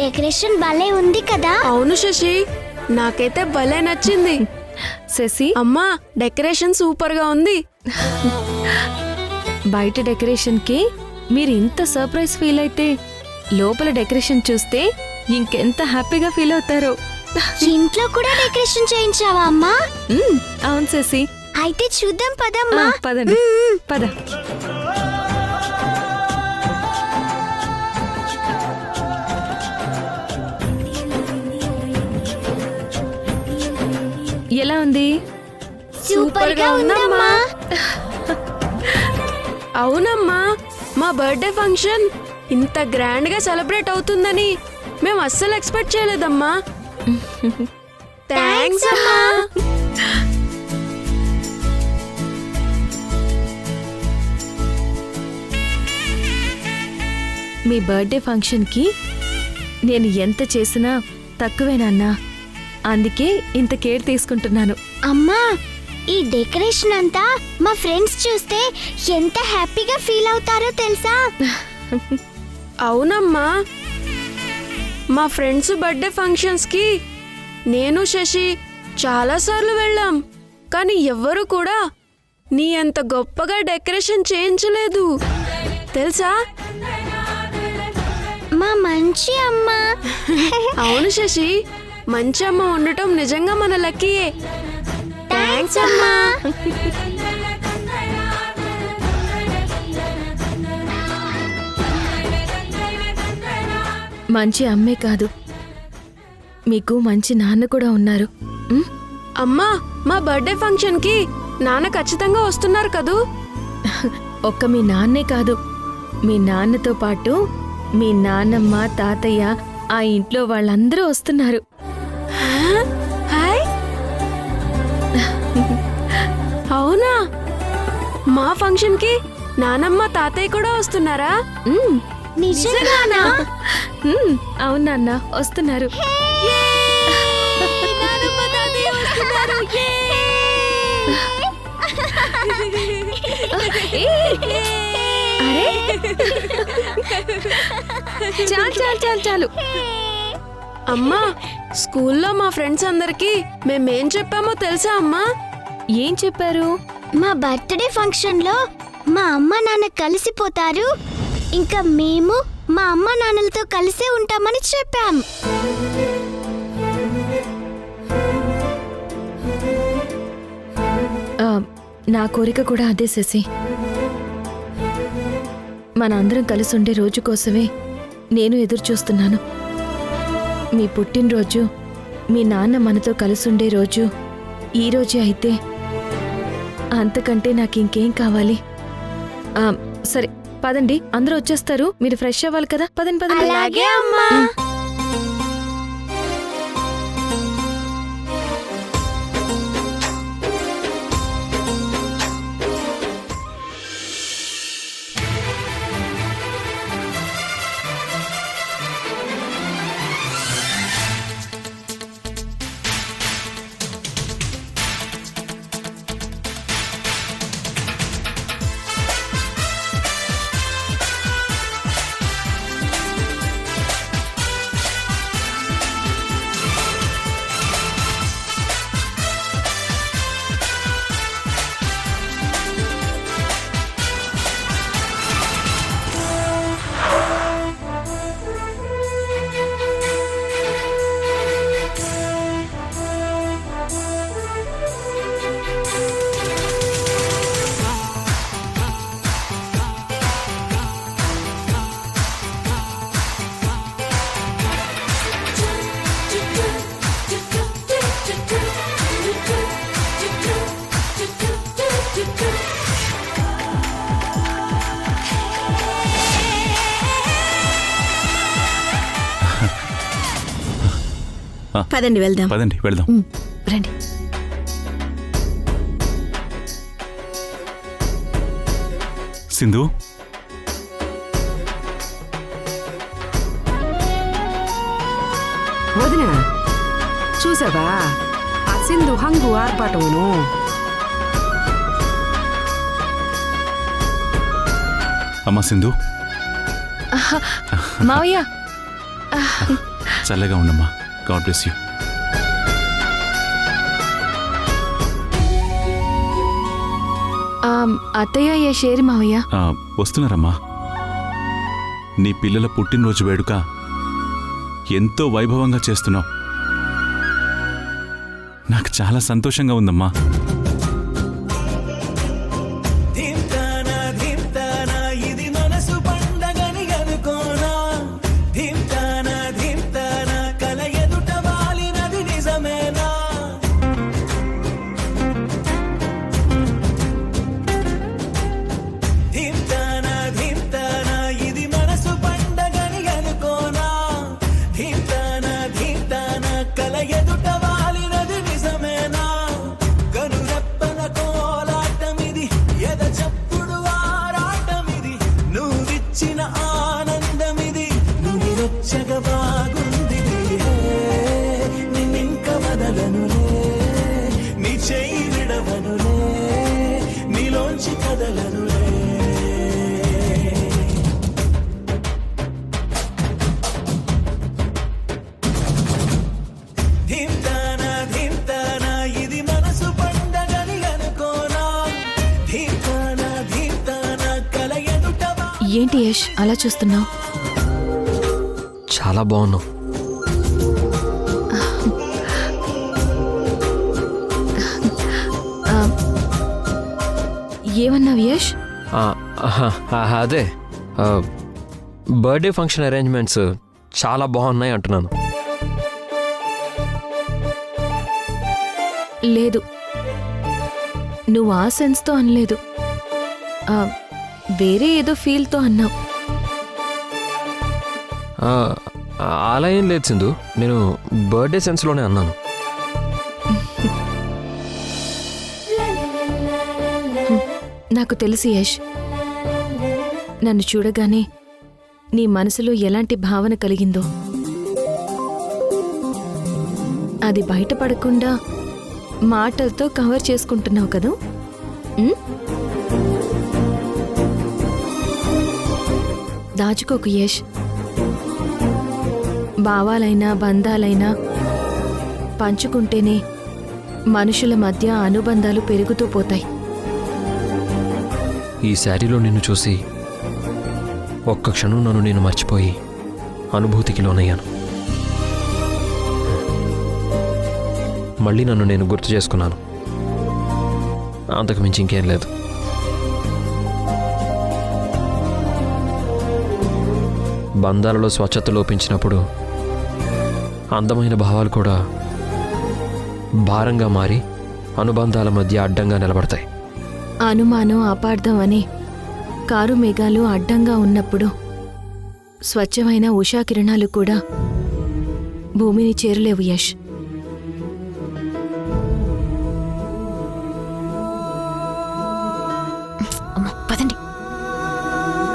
Decoration భలే ఉంది కదా. అవును శశి, నాకైతే భలే నచ్చింది. శశి, అమ్మా డెకరేషన్ సూపర్ గా ఉంది. బయట డెకరేషన్ కి మీరు ఇంత సర్ప్రైజ్ ఫీల్ అయితే లోపల డెకరేషన్ చూస్తే ఇంకెంత హ్యాపీగా ఫీల్ అవుతారో. ఇంట్లో కూడా డెకరేషన్ చేయించావా అమ్మా? అవును శశి. అయితే చూద్దాం పదమ్మా. పదండి, పద. ఎలా ఉంది? సూపర్ గా ఉందమ్మా. అవునమ్మా, మా బర్త్డే ఫంక్షన్ ఇంత గ్రాండ్ గా సెలబ్రేట్ అవుతుందని మేము అస్సలు ఎక్స్పెక్ట్ చేయలేదమ్మా. థ్యాంక్స్ అమ్మా. మీ బర్త్డే ఫంక్షన్కి నేను ఎంత చేసినా తక్కువేనన్నా. అందుకే ఇంత కేర్ తీసుకుంటున్నాను. అమ్మా, ఈ డెకరేషన్ అంతా మా ఫ్రెండ్స్ చూస్తే ఎంత హ్యాపీగా ఫీల్ అవుతారో తెలుసా? అవునమ్మా, మా ఫ్రెండ్స్ బర్త్డే ఫంక్షన్స్ కి నేను శశి చాలాసార్లు వెళ్ళాం. కానీ ఎవ్వరూ కూడా నీ అంత గొప్పగా డెకరేషన్ చేయించలేదు తెలుసా? మా మంచి అమ్మ. అవును శశి, మంచి అమ్మ ఉండటం నిజంగా మన లక్కీయే. థ్యాంక్స్ అమ్మా. మంచి అమ్మే కాదు, మీకు మంచి నాన్న కూడా ఉన్నారు. అమ్మా, మా బర్త్డే ఫంక్షన్ కి నాన్న ఖచ్చితంగా వస్తున్నారు కదూ? ఒక్క మీ నాన్నే కాదు, మీ నాన్నతో పాటు మీ నాన్నమ్మ, తాతయ్య, ఆ ఇంట్లో వాళ్ళందరూ వస్తున్నారు. హాయ్, అవునా? మా ఫంక్షన్ కి నానమ్మ, తాతయ్య కూడా వస్తున్నారా? నిజంగానా? అవును నాన్న, వస్తున్నారు. అరే చాలు చాలు చాలు చాలు. అమ్మా, స్కూల్లో మా ఫ్రెండ్స్ అందరికి మేమేం చెప్పామో తెలుసా అమ్మా? ఏం చెప్పారు? మా బర్త్డే ఫంక్షన్ లో మా అమ్మ నాన్న కలిసిపోతారు, ఇంకా మేము మా అమ్మ నాన్నలతో కలిసే ఉంటామని చెప్పాం. నా కోరిక కూడా అదే శశి. మన అందరం కలిసి ఉండే రోజు కోసమే నేను ఎదురు చూస్తున్నాను. మీ పుట్టినరోజు, మీ నాన్న మనతో కలిసి ఉండే రోజు ఈ రోజే అయితే అంతకంటే నాకు ఇంకేం కావాలి? సరే పదండి, అందరూ వచ్చేస్తారు. మీరు ఫ్రెష్ అవ్వాలి కదా. పదండి పదండి. అలాగే అమ్మా. పదండి వెళ్దాం. పదండి వెళ్దాం. రండి. సింధు, వదినా చూసావా ఆ సింధు హంగు ఆర్పాటమును? అమ్మా సింధు. మావయ్య, చల్లగా ఉండమ్మా. God bless you. అత్తయ్య ఏ షేరి మావయ్య. వస్తున్నారమ్మా. నీ పిల్లల పుట్టినరోజు వేడుక ఎంతో వైభవంగా చేస్తున్నావు. నాకు చాలా సంతోషంగా ఉందమ్మా. ఏంటి యష్ అలా చూస్తున్నావు? చాలా బాగున్నావు. ఏమన్నావు యష్? అదే బర్త్డే ఫంక్షన్ అరేంజ్మెంట్స్ చాలా బాగున్నాయి అంటున్నాను. లేదు, నువ్వు ఆ సెన్స్తో అనలేదు. వేరే ఏదో ఫీల్తో అన్నావు. అలా ఏం లేదు సింధు, నేను బర్త్డే సెన్స్లోనే అన్నాను. నాకు తెలుసు యష్, నన్ను చూడగానే నీ మనసులో ఎలాంటి భావన కలిగిందో. అది బయటపడకుండా మాటలతో కవర్ చేసుకుంటున్నావు కదూ? దాచుకోకు యష్. భావాలైనా బంధాలైనా పంచుకుంటేనే మనుషుల మధ్య అనుబంధాలు పెరుగుతూ పోతాయి. ఈ శారీలో నిన్ను చూసి ఒక్క క్షణం నన్ను నేను మర్చిపోయి అనుభూతికి లోనయ్యాను. మళ్ళీ నన్ను నేను గుర్తు చేసుకున్నాను. అంతకు మించి ఇంకేం లేదు. బంధాలలో స్వచ్ఛత లోపించినప్పుడు అందమైన భావాలు కూడా భారంగా మారి అనుబంధాల మధ్య అడ్డంగా నిలబడతాయి. అనుమానం అపార్థం అని కారు మేఘాలు అడ్డంగా ఉన్నప్పుడు స్వచ్ఛమైన ఉషాకిరణాలు కూడా భూమిని చేరలేవు యష్.